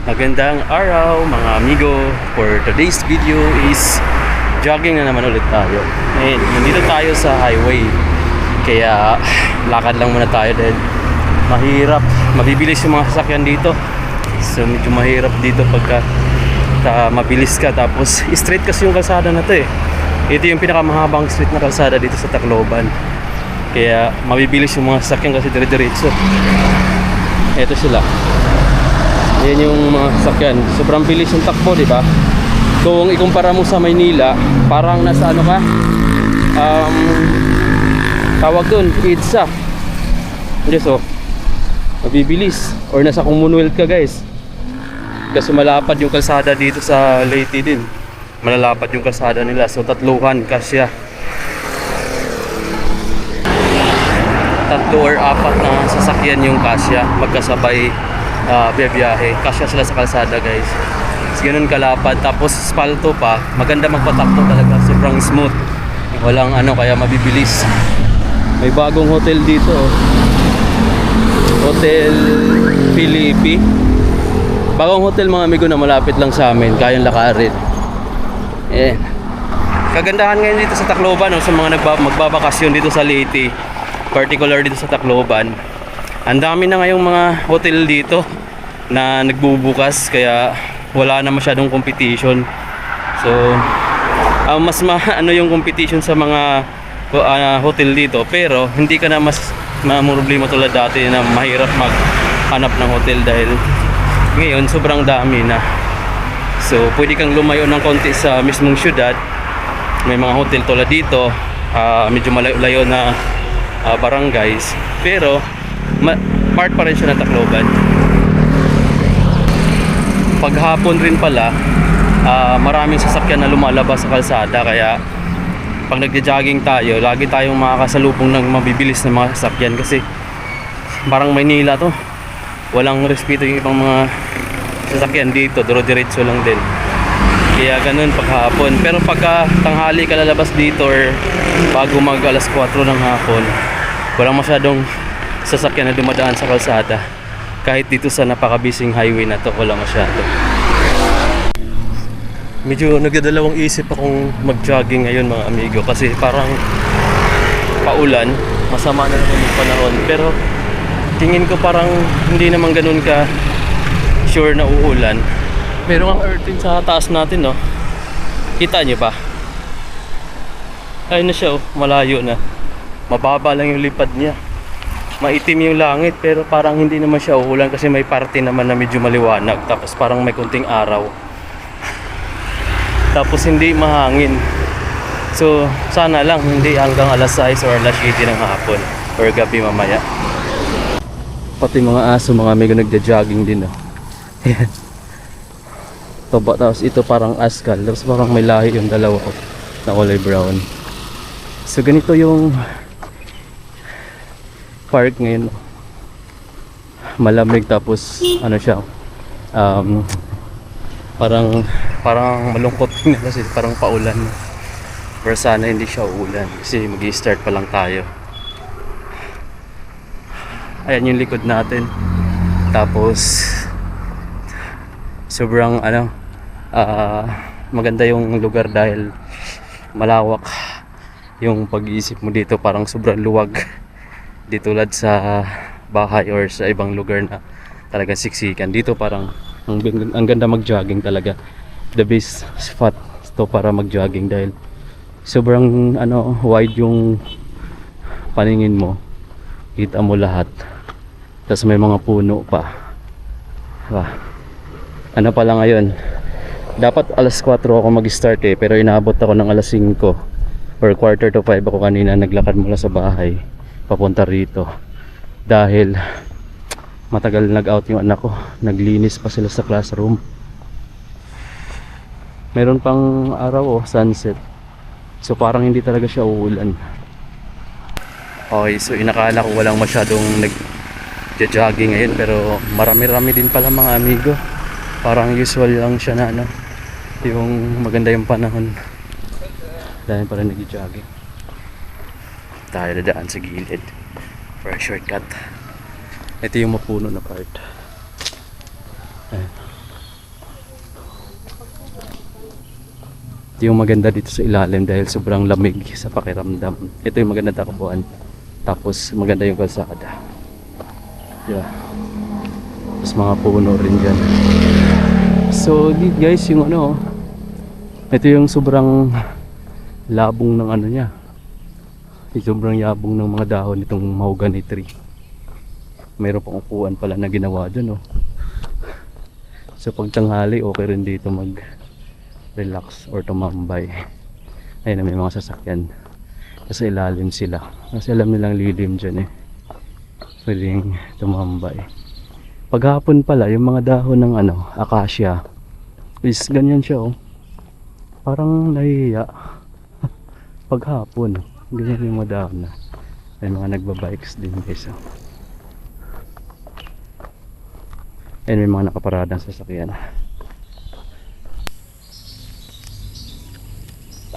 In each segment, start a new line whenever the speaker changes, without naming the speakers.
Magandang araw mga amigo. For today's video is jogging na naman ulit tayo. Ngayon, nandito tayo sa highway. Kaya lakad lang muna tayo dahil mahirap, mabibilis yung mga sasakyan dito. So medyo mahirap dito pagka mabilis ka. Tapos straight kasi yung kalsada na to eh. Ito yung pinakamahabang street na kalsada dito sa Tacloban. Kaya mabibilis yung mga sasakyan kasi dire-diretso. Ito sila. Yan yung mga sasakyan. Sobrang bilis yung takbo, di ba? Kung ikumpara mo sa Maynila, parang nasa ano ka? Tawag dun, EDSA. Yes, oh. Mabibilis. Or nasa Commonwealth ka, guys. Kasi malapad yung kalsada dito sa Leyte din. Malalapad yung kalsada nila. So, tatluhan kasya. 3 or 4 na sasakyan yung kasya. Magkasabay biyahe. Kasya sila sa kalsada, guys. Ganun kalapad. Tapos spalto pa. Maganda magpatakbo talaga. Sobrang smooth. Walang ano, kaya mabibilis. May bagong hotel dito, oh. Hotel Filipi. Bagong hotel mga amigo na malapit lang sa amin. Kayang lakarin. Kagandahan ngayon dito sa Tacloban, oh, sa mga magbabakasyon dito sa Leyte, particular dito sa Tacloban. Ang dami na ngayong mga hotel dito na nagbubukas, kaya wala na masyadong competition. So mas ano yung competition sa mga hotel dito, pero hindi ka na mas problema tulad dati na mahirap maghanap ng hotel dahil ngayon sobrang dami na. So pwede kang lumayo ng konti sa mismong syudad. May mga hotel tulad dito, medyo malayo na barangays, pero part pa rin siya ng Tacloban. Paghapon rin pala, maraming sasakyan na lumalabas sa kalsada, kaya pag nagja-jogging tayo, lagi tayong makakasalubong ng mabibilis na mga sasakyan kasi parang Maynila to, walang respeto yung ibang mga sasakyan dito, duro-diretso lang din. Kaya ganun paghapon. Pero pagka tanghali ka lalabas dito or bago mag alas 4 ng hapon, walang masyadong sasakyan na dumadaan sa kalsada. Kahit dito sa napakabising highway na to, wala masyado. Medyo nagdadalawang isip akong mag-jogging ngayon mga amigo, kasi parang paulan, masama na naman yung panahon. Pero tingin ko parang hindi naman ganun ka sure na uulan. Meron ang earthing sa taas natin, no? Kita nyo ba? Ayun na siya, oh. Malayo na. Mababa lang yung lipad niya. Maitim yung langit, pero parang hindi naman siya uulan kasi may parte naman na medyo maliwanag. Tapos parang may kunting araw. Tapos hindi mahangin. So sana lang hindi hanggang alas 6 or alas 7 ng hapon or gabi mamaya. Pati mga aso mga amigo nagja-jogging din, oh. Ayan. Toba, tapos ito parang askal, tapos parang may lahi yung dalawa ko na kulay brown. So ganito yung park ngayon. Malamig, tapos ano siya, parang malungkot na kasi parang paulan. Pero sana hindi siya uulan kasi mag-i-start pa lang tayo. Ayan yung likod natin. Tapos sobrang maganda yung lugar dahil malawak yung pag-iisip mo dito. Parang sobrang luwag, di tulad sa bahay or sa ibang lugar na talagang siksikan. Dito parang ang ganda mag-jogging talaga. The best spot to para mag-jogging dahil sobrang wide yung paningin mo, kita mo lahat, tapos may mga puno pa. Ano pa lang ngayon, dapat alas 4 ako mag-start eh, pero inaabot ako ng alas 5 or 4:45 ako kanina. Naglakad mula sa bahay papunta rito dahil matagal nag-out yung anak ko. Naglinis pa sila sa classroom. Meron pang araw, sunset. So parang hindi talaga siya uulan. Okay, so inakala ko walang masyadong nag-jogging ngayon, pero marami-rami din pala mga amigo. Parang usual lang siya na yung maganda yung panahon. Dahil pala nag-jogging. Tayo dadaan sa gilid for a shortcut. Ito yung mapuno na part. Ayan. Ito yung maganda dito sa ilalim dahil sobrang lamig sa pakiramdam. Ito yung maganda takbuhan. Tapos maganda yung kalsada. Yeah. Tapos mga puno rin dyan. So guys, yung ano, ito yung sobrang labong ng ano niya. Sobrang yabong ng mga dahon nitong mahogany tree. Mayroon pang upuan pala na ginawa dyan, oh. So pag tanghali, okay rin dito mag relax or tumambay. Ayun na, may mga sasakyan. Kasi ilalim sila. Kasi alam nilang lilim dyan eh. Pwedeng tumambay. Paghapon pala, yung mga dahon ng ano, acacia is ganyan siya, oh. Parang nahihiya. Paghapon, ganyan yung mga dahon na. May mga nagbabikes din guys, oh. Ayun, may mga nakaparadang sasakyan.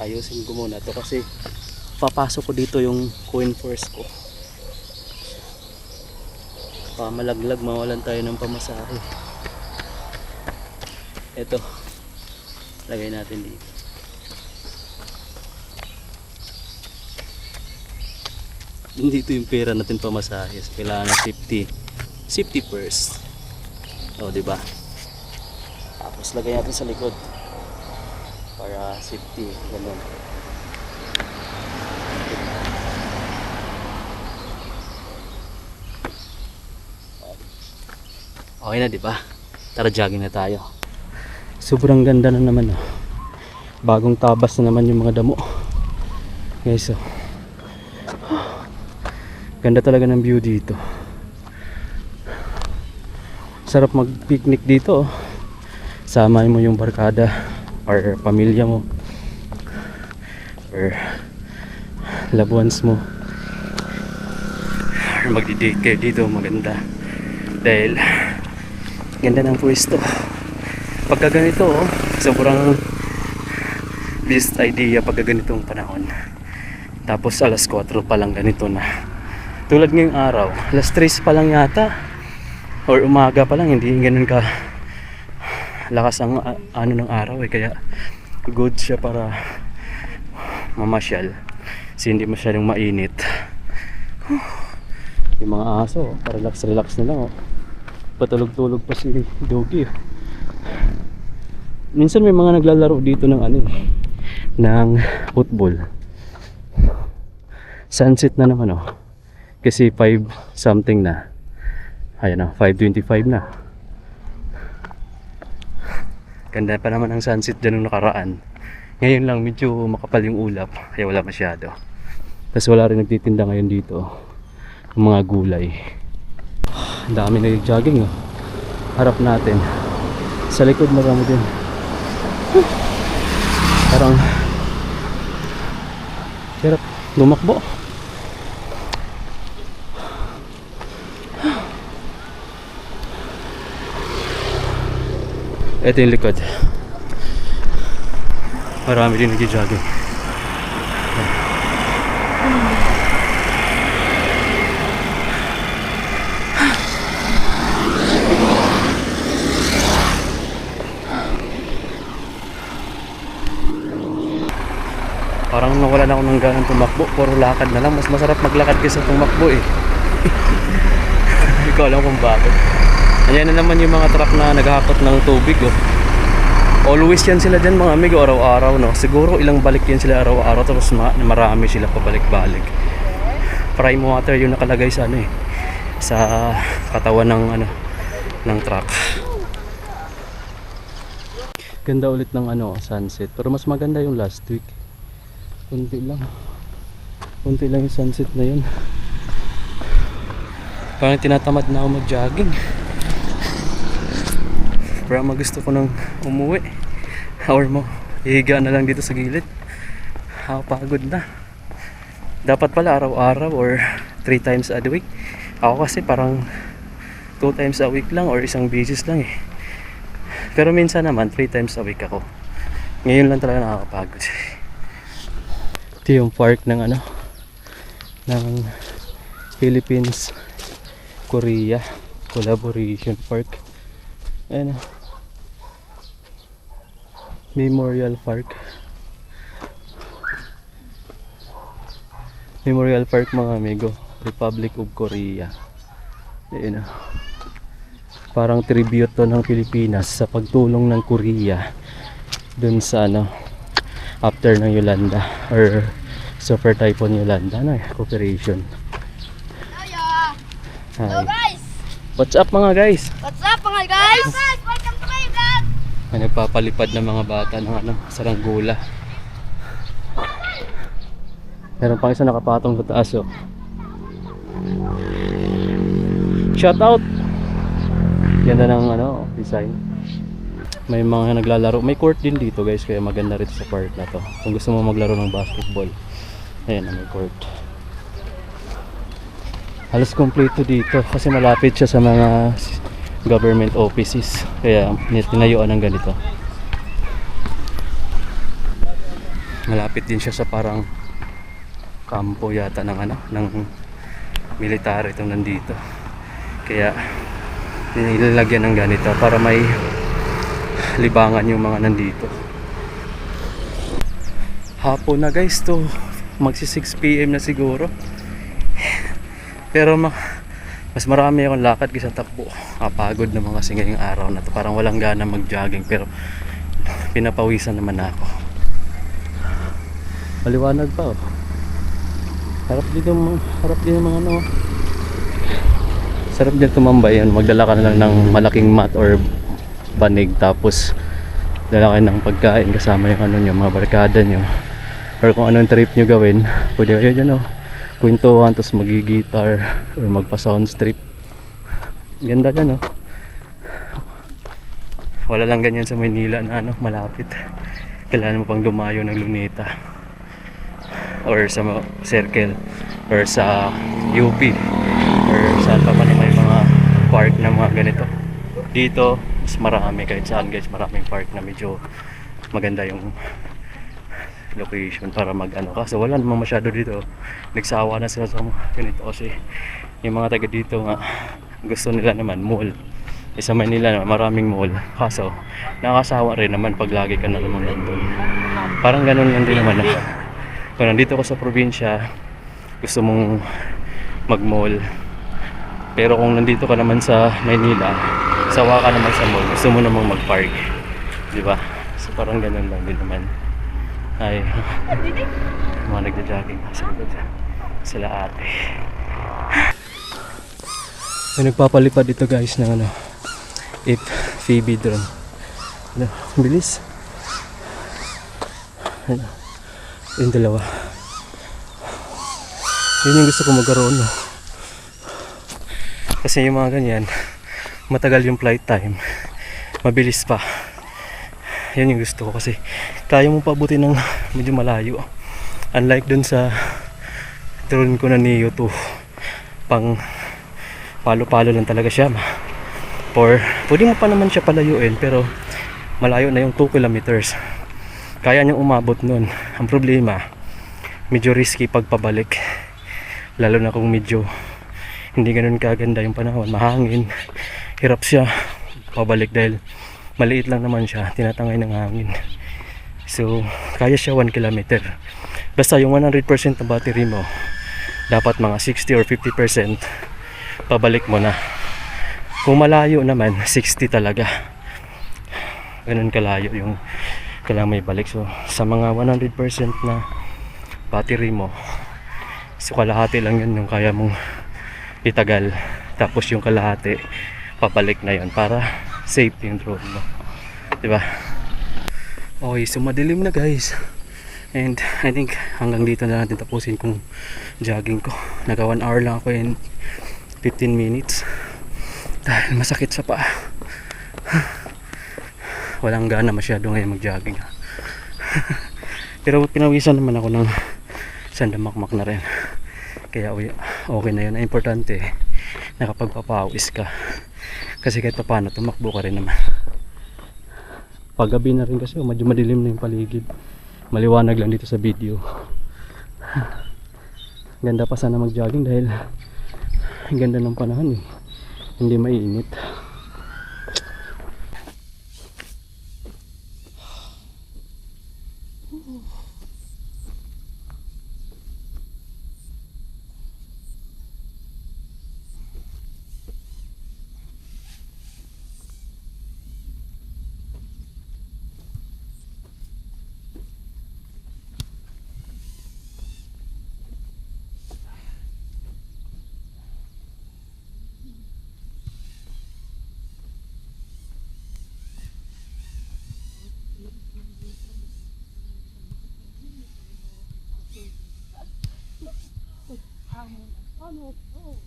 Ayusin ko muna to kasi papasok ko dito yung coin purse ko. Malaglag, mawalan tayo ng pamasahe. Ito, lagay natin dito. Dito yung pera natin pamasahe. So, kailangan ng safety purse. O, diba? Tapos lagay natin sa likod para safety. Ganun. Okay na, diba? Tara, jogging na tayo. Sobrang ganda na naman, oh. Bagong tabas na naman yung mga damo. Guys, oh. Ganda talaga ng view dito. Sarap mag-picnic dito, oh. Sama mo yung barkada or pamilya mo or loved ones mo, or magdi-date kayo dito. Maganda dahil ganda ng pwesto. Pagka ganito, oh, sobrang best idea pagka ganitong panahon. Tapos alas 4 pa lang ganito na. Tulad ngayong araw, alas 3 pa lang yata or umaga pa lang, hindi ganun ka lakas ang ano ng araw eh. Kaya good siya para mamasyal kasi hindi masyadong mainit. Yung mga aso, relax na lang, oh. Patulog-tulog pa si Doggy. Minsan may mga naglalaro dito ng ano eh, ng football. Sunset na naman, oh. Kasi 5 something na. Ayan, oh, 5:25 na. Ganda pa naman ang sunset dyan nung nakaraan. Ngayon lang medyo makapal yung ulap, kaya wala masyado. Tapos wala rin nagtitinda ngayon dito ng mga gulay. Ang dami nag-jogging, oh. Harap natin. Sa likod marami din. Parang hirap lumakbo. Ito yung likod. Marami din nag-jogging. Parang nawala na ako ng ganang tumakbo. Puro lakad na lang. Mas masarap maglakad kaysa tumakbo eh. Hindi ko alam kung bakit. Ayan na naman yung mga truck na naghahakot ng tubig, oh. Always yan sila dyan mga amigo, araw-araw, no. Siguro ilang balik yan sila araw-araw. Tapos marami sila pabalik-balik. Prime water yung nakalagay sa ano eh, sa katawan ng ano, ng truck. Ganda ulit ng ano, sunset. Pero mas maganda yung last week. Kunti lang yung sunset na yun. Parang tinatamad na ako mag-jogging. Parang gusto ko nang umuwi or mo hihiga na lang dito sa gilid. Pagod na. Dapat pala araw-araw or 3 times a week. Ako kasi parang 2 times a week lang or isang beses lang eh. Pero minsan naman 3 times a week ako. Ngayon lang talaga nakakapagod. Ito yung park ng ano, ng Philippines Korea Collaboration Park. Ayan, Memorial Park. Memorial Park mga amigo, Republic of Korea. Ayun, parang tribute to ng Pilipinas sa pagtulong ng Korea dun sa ano, after ng Yolanda or Super Typhoon Yolanda, ano, cooperation.
Hello
Hi.
guys!
What's up mga guys?
What's up mga guys? Hello guys! Welcome to my vlog!
May nagpapalipad ng mga bata ng ano, saranggula. Meron pang isa nakapatong sa taas, oh. Shout out! Ganda ng ano, design. May mga naglalaro. May court din dito guys, kaya maganda rin sa park na to. Kung gusto mo maglaro ng basketball. Ayan, may court. Halos kompleto dito kasi malapit siya sa mga government offices. Kaya tinayuan ng ganito. Malapit din siya sa parang kampo yata ng ano, ng military itong nandito. Kaya nilalagyan ng ganito para may libangan yung mga nandito. Hapon na guys, to magsi 6 PM na siguro. Pero mas marami akong lakad kaysa takbo. Kapagod naman kasi ngayong araw na to. Parang walang gana mag-jogging pero pinapawisan naman ako. Maliwanag pa, oh. Harap din ng mga ano. Sarap din tumambay yan. Magdala ka na lang ng malaking mat or banig, tapos dala kayo ng pagkain kasama yung ano nyo, mga barkada nyo, or kung anong trip nyo gawin. Pwede kayo dyan, oh, kwentuhan, tapos magigitar or magpa-sound trip. Ganda dyan, oh. Wala lang ganyan sa Maynila na ano, malapit. Kailangan mo pang dumayo ng Luneta or sa Circle or sa UP or saan pa man may mga park na mga ganito. Dito mas marami, kahit saan guys, maraming park na medyo maganda yung location para mag ano. Kasi wala namang masyado dito. Nagsawa na sila sa ganito kasi yung mga taga dito nga gusto nila naman mall. Sa Manila naman maraming mall, kaso nakakasawa rin naman pag lagi ka na naman nandun. Parang ganun lang din naman, kung nandito ka sa probinsya gusto mong mag mall, pero kung nandito ka naman sa Manila sawa ka naman sa mall, gusto mo namang mag park, di ba? So parang ganun lang din naman. Ay, mga nagja-jogging sa likod sila ate. May nagpapalipad dito guys ng ano, FPV drone. Ano, bilis. Ano, yung dalawa. Yun yung gusto ko magkaroon, no? Kasi yung mga ganyan matagal yung flight time, mabilis pa. Yan yung gusto ko kasi kaya mo pabutin ng medyo malayo, unlike dun sa drone ko na Neo 2, pang palo-palo lang talaga siya, or pwede mo pa naman siya palayuin pero malayo na yung 2 kilometers. Kaya niyang umabot nun. Ang problema, medyo risky pagpabalik, lalo na kung medyo hindi ganun kaganda yung panahon, mahangin, hirap siya pabalik dahil maliit lang naman siya, tinatangay ng hangin. So kaya siya 1 kilometer. Basta yung 100% na battery mo dapat mga 60 or 50% pabalik mo na. Kung malayo naman 60 talaga, ganun kalayo yung kailangan may balik. So sa mga 100% na battery mo, so kalahati lang yun yung kaya mong itagal, tapos yung kalahati pabalik na yun para safe yung drone mo, diba? Okay, so madilim na guys, and I think hanggang dito na natin tapusin kung jogging ko. Naka 1 hour lang ako in 15 minutes dahil masakit sa paa. Walang gana masyado ngayon mag jogging. Pero pinawisan naman ako ng sandamakmak na rin, kaya okay na yun. Ang importante nakapagpapawis ka kasi kahit pa paano tumakbo ka rin naman. Paggabi na rin kasi medyo madilim na yung paligid, maliwanag lang dito sa video. Ganda pa sana mag jogging dahil ang ganda ng panahon, hindi mainit.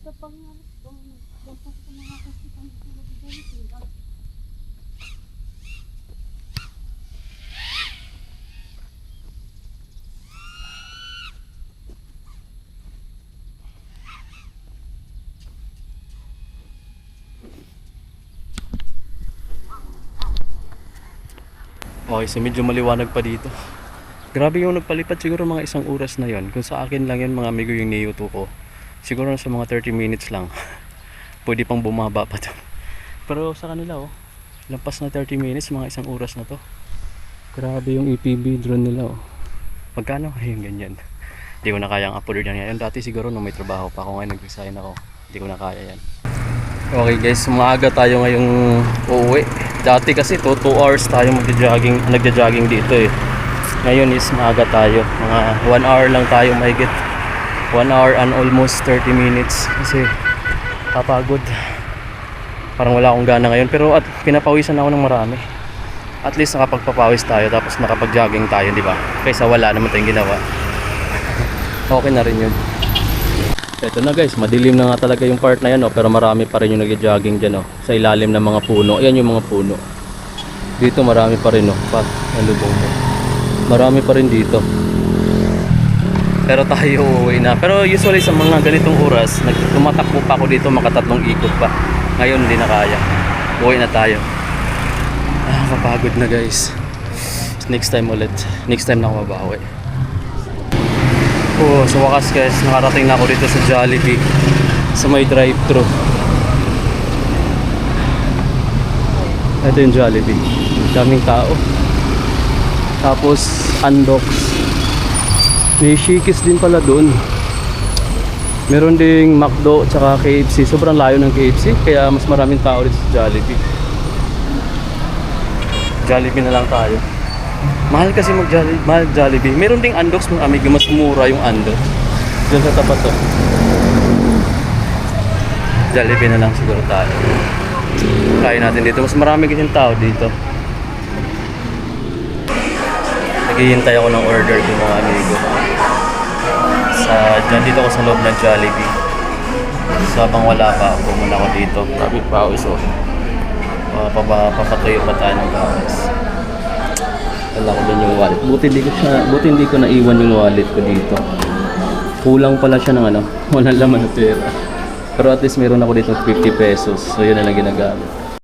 Sa pangarap ko, dapat ko makakasita ng tulad.
Okay, so medyo maliwanag pa dito. Grabe yung nagpalipat, siguro mga 1 oras na yon. Kung sa akin lang yun mga amigo yung niyuto ko, siguro sa mga 30 minutes lang. Pwede pang bumaba pa to. Pero sa kanila lampas na 30 minutes, mga 1 oras na to. Grabe yung EPB drone nila Magkano? Ayun, ganyan. Hindi ko na kayang upload yan ngayon. Dati siguro nung may trabaho pa ako, ngayon nag-resign ako. Hindi ko na kaya yan. Okay guys, maaga tayo ngayong uuwi. Dati kasi 2 hours tayo nagja-jogging dito Ngayon is maaga tayo. Mga 1 hour lang tayo mahigit. 1 hour and almost 30 minutes. Kasi papagod. Parang wala akong gana ngayon. Pero at pinapawisan ako ng marami. At least nakapagpapawis tayo tapos nakapag-jogging tayo, di ba? Kaysa wala naman tayong ginawa. Okay na rin yun. Ito na guys, madilim na nga talaga yung part na yan pero marami pa rin yung nag-jogging dyan sa ilalim ng mga puno. Ayan yung mga puno. Dito marami pa rin marami pa rin dito. Pero tayo uuwi na. Pero usually sa mga ganitong oras, tumatakbo pa ako dito, makatatlong ikot pa. Ngayon hindi na kaya. Uwi na tayo. Kapagod na guys. Next time ulit. Next time na ako mabawi. Sa wakas guys, nakarating na ako dito sa Jollibee sa may drive-thru. Ito yung Jollibee, daming tao. Tapos Andox, may Shakey's din pala doon. Meron ding McDo tsaka KFC. Sobrang layo ng KFC, kaya mas maraming tao dito sa Jollibee. Jollibee na lang tayo. Mahal kasi mahal Jollibee. Meron ding Andox mga amigo, mas mura yung Andox. Diyan sa tapat Jollibee na lang siguro tayo. Kain natin dito. Mas marami kasing tao dito. Naghihintay ako ng order ko mga amigo. Dito ako sa loob ng Jollibee. So habang wala pa, pumunta ako dito. Grabe pawis papatuyo pa tayo ng pawis. Wala ko din yung wallet. Buti hindi ko naiwan yung wallet ko dito. Kulang pala siya ng walang laman na pera. Pero at least meron ako dito 50 pesos. So yun na lang ginagamit.